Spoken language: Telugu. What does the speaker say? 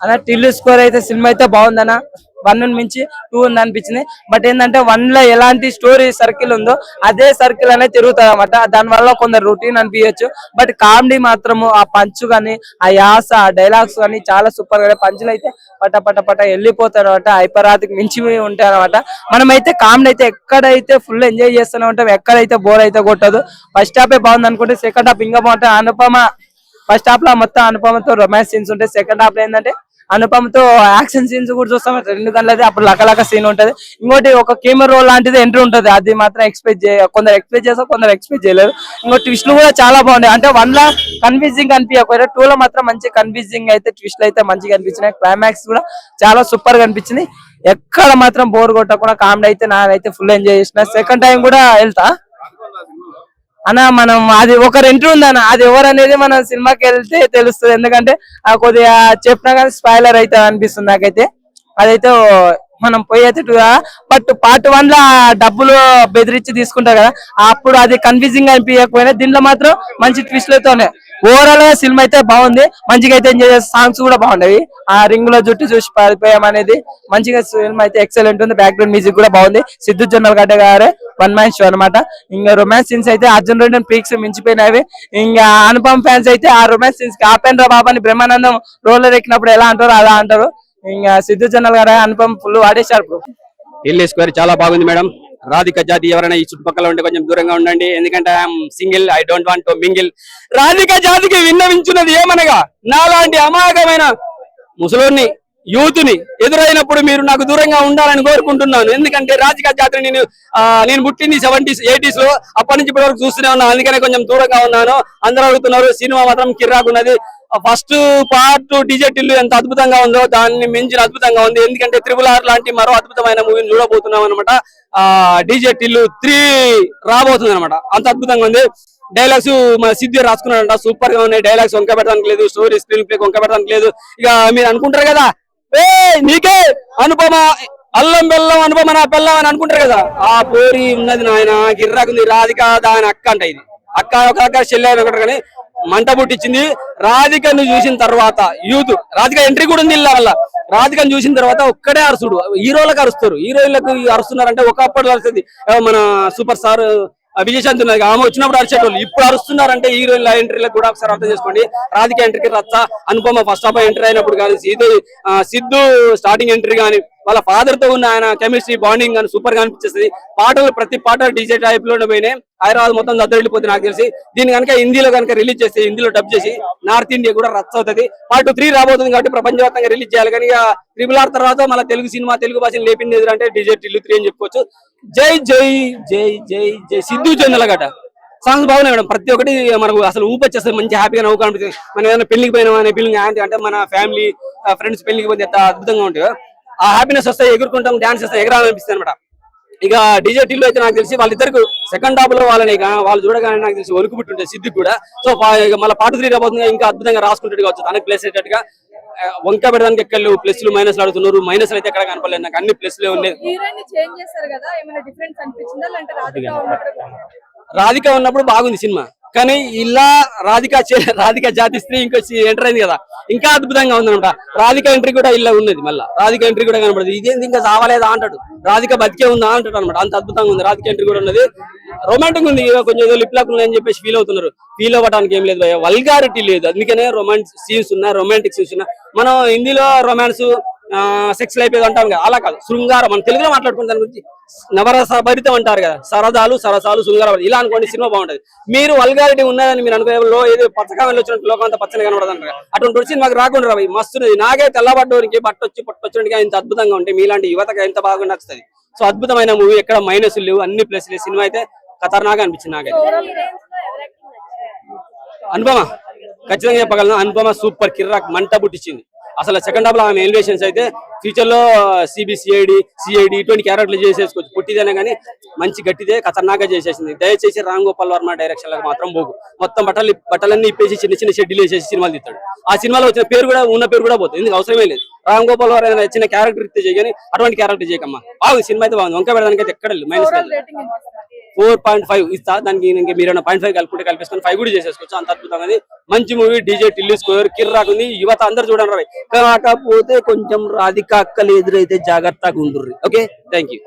అలా టిల్లు స్కోర్ అయితే సినిమా అయితే బాగుందన్న. 1 మించి 2 ఉంది అనిపించింది. బట్ ఏంటంటే 1 లో ఎలాంటి స్టోరీ సర్కిల్ ఉందో అదే సర్కిల్ అనేది తిరుగుతుంది అనమాట. దాని వల్ల కొందరు రొటీన్ అనిపించచ్చు. బట్ కామెడీ మాత్రము ఆ పంచ్ గానీ, ఆ యాస, ఆ డైలాగ్స్ కానీ చాలా సూపర్ గా పంచులు అయితే పట పట పట వెళ్ళిపోతారు అనమాట. హైపరాతికి మించి ఉంటాయి అనమాట. మనమైతే కామెడీ అయితే ఎక్కడైతే ఫుల్ ఎంజాయ్ చేస్తూనే ఉంటాం, ఎక్కడైతే బోర్ అయితే కొట్టదు. ఫస్ట్ హాఫ్ బాగుంది అనుకుంటే సెకండ్ హాఫ్ ఇంకా బాగుంటుంది. అనుపమ ఫస్ట్ హాఫ్ లో మొత్తం అనుపమతో రొమాన్స్ సీన్స్ ఉంటాయి. సెకండ్ హాఫ్ లో ఏంటంటే అనుపమతో యాక్షన్ సీన్స్ కూడా చూస్తాం. 2 గంటలది అప్పుడు లకలక సీన్ ఉంటది. ఇంకోటి ఒక కెమెరా రోల్ లాంటిది ఎంట్రీ ఉంటది. అది మాత్రం కొందరు ఎక్స్పెక్ట్ చేస్తారు, కొందరు ఎక్స్పెక్ట్ చేయలేరు. ఇంకో ట్విస్ట్లు కూడా చాలా బాగున్నాయి. అంటే 1 లో కన్ఫ్యూజింగ్ అనిపించకపోయినా 2 లో మాత్రం మంచి కన్ఫ్యూజింగ్ అయితే ట్విస్ట్లు అయితే మంచిగా అనిపించినాయి. క్లైమాక్స్ కూడా చాలా సూపర్ గా అనిపించింది. ఎక్కడ మాత్రం బోర్ కొట్టకుండా కామెడీ అయితే నాకైతే ఫుల్ ఎంజాయ్ చేసిన. సెకండ్ టైం కూడా వెళ్తా అన్న. మనం అది ఒక ఎంట్రీ ఉంది అన్న, అది ఎవరు అనేది మనం సినిమాకి వెళ్తే తెలుస్తుంది. ఎందుకంటే కొద్దిగా చెప్పినా కానీ స్పాయిలర్ అయితే అనిపిస్తుంది నాకైతే. అదైతే మనం పోయి అయితే బట్ పార్ట్ 1 లో డబ్బులు బెదిరించి తీసుకుంటారు కదా, అప్పుడు అది కన్ఫ్యూజింగ్ అనిపించకపోయినా దీంట్లో మాత్రం మంచి ట్విస్ట్లతో ఉన్నాయి. ఓవరాల్ గా సినిమా అయితే బాగుంది. మంచిగా అయితే ఎంజాయ్ చేసే సాంగ్స్ కూడా బాగున్నాయి. ఆ రింగ్ లో జుట్టు చూసి పారిపోయాం అనేది మంచిగా సినిమా అయితే ఎక్సలెంట్ ఉంది. బ్యాక్గ్రౌండ్ మ్యూజిక్ కూడా బాగుంది. సిద్ధు జొన్నలగడ్డ గారే 1 మ్యాన్ షో అనమాట. ఇంకా రొమాన్స్ సీన్స్ అయితే అర్జున్ రెడ్డి పీక్స్ మించిపోయినవి. ఇంకా అనుపమ్ ఫ్యాన్స్ అయితే ఆ రొమాన్స్ సీన్స్ కి ఆపేంద్ర బాబాని బ్రహ్మానందం రోలర్ ఎక్కినప్పుడు ఎలా అంటారు అలా అంటారు. ఇంకా సిద్ధు జొన్నల గారు అనుపమ్ ఫుల్ వాడేశారు. ఢిల్లీ స్క్వేర్ చాలా బాగుంది మేడం. రాధిక జాతి ఎవరైనా ఈ చుట్టుపక్కల ఉంటే కొంచెం దూరంగా ఉండండి. ఎందుకంటే I'm single, I don't want to mingle. Radhika జాతికి విన్నవించున్నది ఏమనగా, నాలాంటి అమాయకమైన ముసలోని యూత్ ని ఎదురైనప్పుడు మీరు నాకు దూరంగా ఉండాలని కోరుకుంటున్నాను. ఎందుకంటే రాధిక జాతిని నేను పుట్టింది 70s 80s లో, అప్పటి నుంచి ఇప్పటి వరకు చూస్తూనే ఉన్నాను. అందుకనే కొంచెం దూరంగా ఉన్నాను. అందరూ అడుగుతున్నారు. సినిమా మాత్రం కిర్రాకున్నది. ఫస్ట్ పార్ట్ డీజే టిల్లు ఎంత అద్భుతంగా ఉందో దాన్ని మించిన అద్భుతంగా ఉంది. ఎందుకంటే RRR లాంటి మరో అద్భుతమైన మూవీని చూడబోతున్నాం అనమాట. డీజే టిల్లు 3 రాబోతుంది అనమాట. అంత అద్భుతంగా ఉంది. డైలాగ్స్ మన సిద్ధి రాసుకున్నాడంట, సూపర్ గా ఉన్నాయి. డైలాగ్స్ వంక పెట్టడానికి లేదు, స్టోరీ స్క్రీన్ ప్లే వంక పెట్టడానికి లేదు. ఇక మీరు అనుకుంటారు కదా, నీకే అనుపమ అల్లం బెల్లం అనుపమ నా బెల్లం అని అనుకుంటారు కదా, ఆ పోరి ఉన్నది నాయన. గిర్రాకుంది. రాధిక దాని అక్క అంట. ఇది అక్క ఒక అక్క చెల్లె ఒకటి కానీ మంట పుట్టించింది. రాధికను చూసిన తర్వాత యూత్, రాధిక ఎంట్రీ కూడా ఉంది ఇళ్ళ వల్ల. రాధికను చూసిన తర్వాత ఒక్కడే అరుసుడు. హీరోలకు అరుస్తారు, హీరోయిన్లకు అరుస్తున్నారంటే ఒకప్పుడు అరుస్తుంది. మన సూపర్ స్టార్ విజయశాంతి ఉన్నది, ఆమె వచ్చినప్పుడు అరిచేటోళ్ళు. ఇప్పుడు అరుస్తున్నారంటే హీరోయిన్ల ఎంట్రీలకు కూడా ఒకసారి అర్థం చేసుకోండి. రాధిక ఎంట్రీకి రచ్చ, అనుపమ ఫస్ట్ హాఫ్ ఎంట్రీ అయినప్పుడు కానీ, సిద్ధు స్టార్టింగ్ ఎంట్రీ కానీ, వాళ్ళ ఫాదర్ తో ఉన్న ఆయన కెమిస్ట్రీ బాండింగ్ కానీ సూపర్ గా అనిపించేస్తుంది. పాటలు ప్రతి పాట డీజే టైప్ లో పోయినాయి. హైదరాబాద్ మొత్తం దద్దరిల్లిపోతుంది నాకు తెలిసి. దీని కనుక హిందీలో కనుక రిలీజ్ చేస్తే, హిందీలో డబ్ చేసి నార్త్ ఇండియా కూడా రచ్చ అవుతుంది. పార్ట్ 3 రాబోతుంది కాబట్టి ప్రపంచవ్యాప్తంగా రిలీజ్ చేయాలి. కానీ RRR తర్వాత మన తెలుగు సినిమా, తెలుగు భాషను లేపింది ఎదురంటే డీజే టిల్లు 3 అని చెప్పుకోవచ్చు. జై జై జై జై జై సిద్ధు జొన్నలగడ్డ. సాంగ్స్ బాగున్నాయి మేడం. ప్రతి ఒక్కటి మనకు అసలు ఊపొచ్చేస్తుంది. మంచి హ్యాపీగా నవ్వు కనిపిస్తుంది. మనం ఏదైనా పెళ్లికి పోయినా ఫీలింగ్ అంటే మన ఫ్యామిలీ ఫ్రెండ్స్ పెళ్లికి పోతే ఎంత అద్భుతంగా ఉంటుంది. ఆ హ్యాపీనెస్ వస్తే ఎగురుకుంటాం, డాన్స్ చేస్తాం, ఎగరాలనిపిస్తుంది అనమాట. ఇక డీజే టిల్లు అయితే నాకు తెలిసి వాళ్ళిద్దరికి సెకండ్ హాఫ్ లో వాళ్ళు చూడగానే నాకు తెలిసి వణుకు పుట్టుంటాయి సిద్ధికి కూడా. సో మళ్ళీ పార్ట్ 3 రాబోతుంది. ఇంకా అద్భుతంగా రాసుకుంటాడు కావచ్చు, తనకి ప్లేస్ అయ్యేటట్టుగా. వంక పెడడానికి ఎక్కలు ప్లస్లు మైనస్లు ఆడుతున్నారు. మైనస్లు అయితే ఎక్కడ కనపడలేదు నాకు, అన్ని ప్లస్లే ఉన్నాయి. రాధిక ఉన్నప్పుడు బాగుంది సినిమా, కానీ ఇలా రాధిక జాతి స్త్రీ ఇంకో ఎంటర్ అయింది కదా, ఇంకా అద్భుతంగా ఉందన్నమాట. రాధిక ఎంట్రీ కూడా ఇలా ఉన్నది. మళ్ళీ రాధిక ఎంట్రీ కూడా కనపడదు. ఇదేంది ఇంకా చావలేదా అంటాడు, రాధిక బతికే ఉందా అంటాడు అనమాట. అంత అద్భుతంగా ఉంది. రాధిక ఎంట్రీ కూడా ఉన్నది. రొమాంటిక్ ఉంది. కొంచెం ఏదో లిప్లాక్ ఉన్నాయని చెప్పేసి ఫీల్ అవుతున్నారు. ఫీల్ అవ్వడానికి ఏం లేదు, వల్గారిటీ లేదు. అందుకనే రొమాన్స్ సీన్స్ ఉన్నాయి, రొమాంటిక్ సీన్స్ ఉన్నాయి. మనం హిందీలో రొమాన్స్ సెక్స్ లైఫ్ ఏదో అంటాం కదా, అలా కాదు. శృంగారం మన తెలుగులో మాట్లాడుకున్న దాని గురించి నవరస భరితం అంటారు కదా, సరదాలు సరసాలు శృంగారం, ఇలా అనుకోండి సినిమా బాగుంటది. మీరు వల్గారిటీ ఉన్నదని మీరు అనుకునే ఏదో పచ్చకాయలు వచ్చినట్టు లోకం అంతా పచ్చని కనబడదు అంటారు. అటువంటి సినిమాకి రాకుండా రావు. మస్తున్నది. నాకే తెల్లబడ్డోనికి పట్టొచ్చినట్టుగా ఇంత అద్భుతంగా ఉంటే మీలాంటి యువతగా ఎంత బాగా నచ్చుతుంది. సో అద్భుతమైన మూవీ, ఎక్కడ మైనస్ లేవు, అన్ని ప్లస్ లేవు. సినిమా అయితే ఖతర్నాగా అనిపించింది నాకైతే. అనుపమ ఖచ్చితంగా చెప్పగలను. అనుపమ సూపర్ కిర్రాక్ మంట పుట్టించింది. అసలు సెకండ్ హాఫ్ లో ఆమె ఎలివేషన్స్ అయితే ఫ్యూచర్ లో సిఐడి ఇటువంటి క్యారెక్టర్లు చేసేసుకోవచ్చు. పుట్టిదనే కానీ మంచి గట్టిదే ఖతర్నాగా చేసేసింది. దయచేసి రామ్ గోపాల్ వర్మ డైరెక్షన్ లకు మాత్రం పోగు. మొత్తం బట్టలన్నీ ఇప్పేసి చిన్న చిన్న షెడ్యూల్ వేసేసి సినిమాలు తీస్తాడు. ఆ సినిమాలో వచ్చిన పేరు కూడా ఉన్న పేరు కూడా పోతుంది. ఎందుకు అవసరమే లేదు. రామ్ గోపాల్ వర్మ చిన్న క్యారెక్టర్ ఇస్తే చేయగాని అటువంటి క్యారెక్టర్ చేయకమ్మా. బాగుంది సినిమా అయితే బాగుంది. వంక పెడడానికి అయితే ఎక్కడ మైనస్ లేదు. 4.5 ఇస్తా. దానికి ఇంకా మీరు 0.5 కలుపుకుంటే కలిపేసుకొని 5 కూడా చేసేసుకోవచ్చు. అంత అద్భుతంగా ఉంది. మంచి మూవీ. డీజే టిల్లు స్కోర్ కిర్రాక్ ఉంది. యువత అందరు చూడండి రాయ్. కాకపోతే కొంచెం రాధిక అక్కలు ఎదురైతే జాగ్రత్తగా ఉండుర్రి. Okay, thank you.